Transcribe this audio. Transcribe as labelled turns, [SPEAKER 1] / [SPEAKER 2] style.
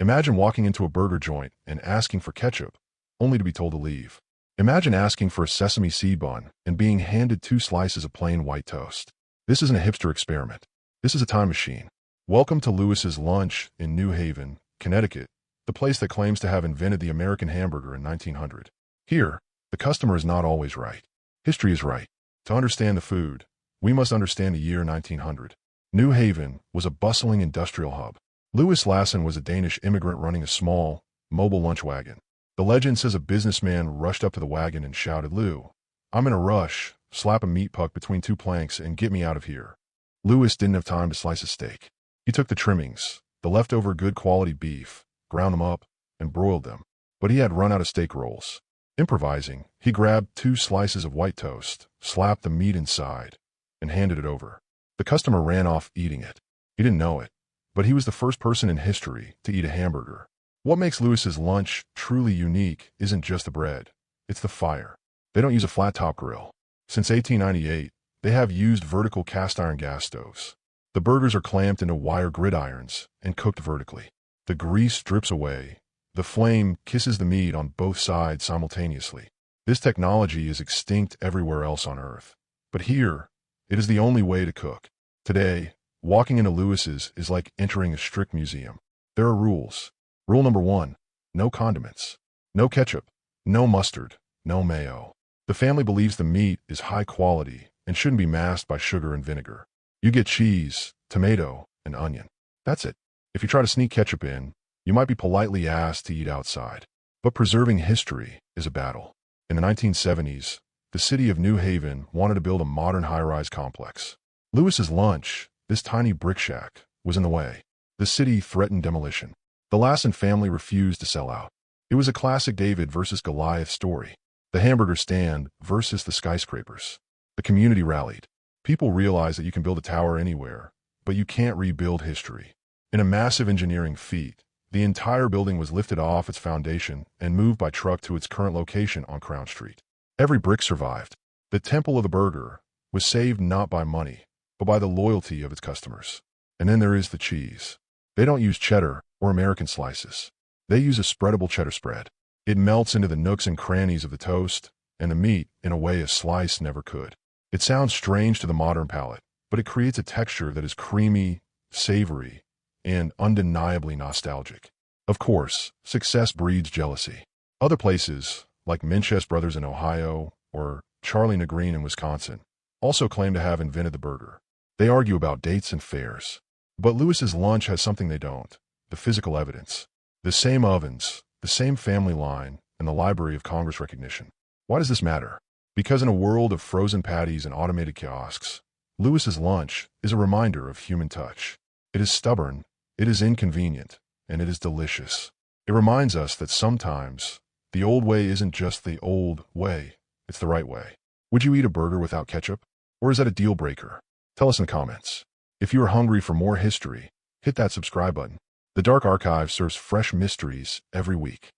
[SPEAKER 1] Imagine walking into a burger joint and asking for ketchup, only to be told to leave. Imagine asking for a sesame seed bun and being handed 2 slices of plain white toast. This isn't a hipster experiment. This is a time machine. Welcome to Lewis's Lunch in New Haven, Connecticut, the place that claims to have invented the American hamburger in 1900. Here, the customer is not always right. History is right. To understand the food, we must understand the year 1900. New Haven was a bustling industrial hub. Louis Lassen was a Danish immigrant running a small, mobile lunch wagon. The legend says a businessman rushed up to the wagon and shouted, "Lou, I'm in a rush. Slap a meat puck between 2 planks and get me out of here." Louis didn't have time to slice a steak. He took the trimmings, the leftover good quality beef, ground them up, and broiled them. But he had run out of steak rolls. Improvising, he grabbed 2 slices of white toast, slapped the meat inside, and handed it over. The customer ran off eating it. He didn't know it, but he was the first person in history to eat a hamburger. What makes Lewis's lunch truly unique isn't just the bread, it's the fire. They don't use a flat-top grill. Since 1898, they have used vertical cast-iron gas stoves. The burgers are clamped into wire gridirons and cooked vertically. The grease drips away. The flame kisses the meat on both sides simultaneously. This technology is extinct everywhere else on Earth. But here, it is the only way to cook. Today, walking into Lewis's is like entering a strict museum. There are rules. Rule number 1, no condiments. No ketchup, no mustard, no mayo. The family believes the meat is high quality and shouldn't be masked by sugar and vinegar. You get cheese, tomato, and onion. That's it. If you try to sneak ketchup in, you might be politely asked to eat outside. But preserving history is a battle. In the 1970s, the city of New Haven wanted to build a modern high-rise complex. Lewis's Lunch, this tiny brick shack, was in the way. The city threatened demolition. The Lassen family refused to sell out. It was a classic David versus Goliath story. The hamburger stand versus the skyscrapers. The community rallied. People realized that you can build a tower anywhere, but you can't rebuild history. In a massive engineering feat, the entire building was lifted off its foundation and moved by truck to its current location on Crown Street. Every brick survived. The Temple of the Burger was saved not by money, but by the loyalty of its customers. And then there is the cheese. They don't use cheddar or American slices. They use a spreadable cheddar spread. It melts into the nooks and crannies of the toast, and the meat in a way a slice never could. It sounds strange to the modern palate, but it creates a texture that is creamy, savory, and undeniably nostalgic. Of course, success breeds jealousy. Other places, like Minchess Brothers in Ohio or Charlie Negreen in Wisconsin, also claim to have invented the burger. They argue about dates and fairs. But Lewis's Lunch has something they don't: the physical evidence. The same ovens, the same family line, and the Library of Congress recognition. Why does this matter? Because in a world of frozen patties and automated kiosks, Lewis's Lunch is a reminder of human touch. It is stubborn, it is inconvenient, and it is delicious. It reminds us that sometimes the old way isn't just the old way, it's the right way. Would you eat a burger without ketchup? Or is that a deal breaker? Tell us in the comments. If you are hungry for more history, hit that subscribe button. The Dark Archive serves fresh mysteries every week.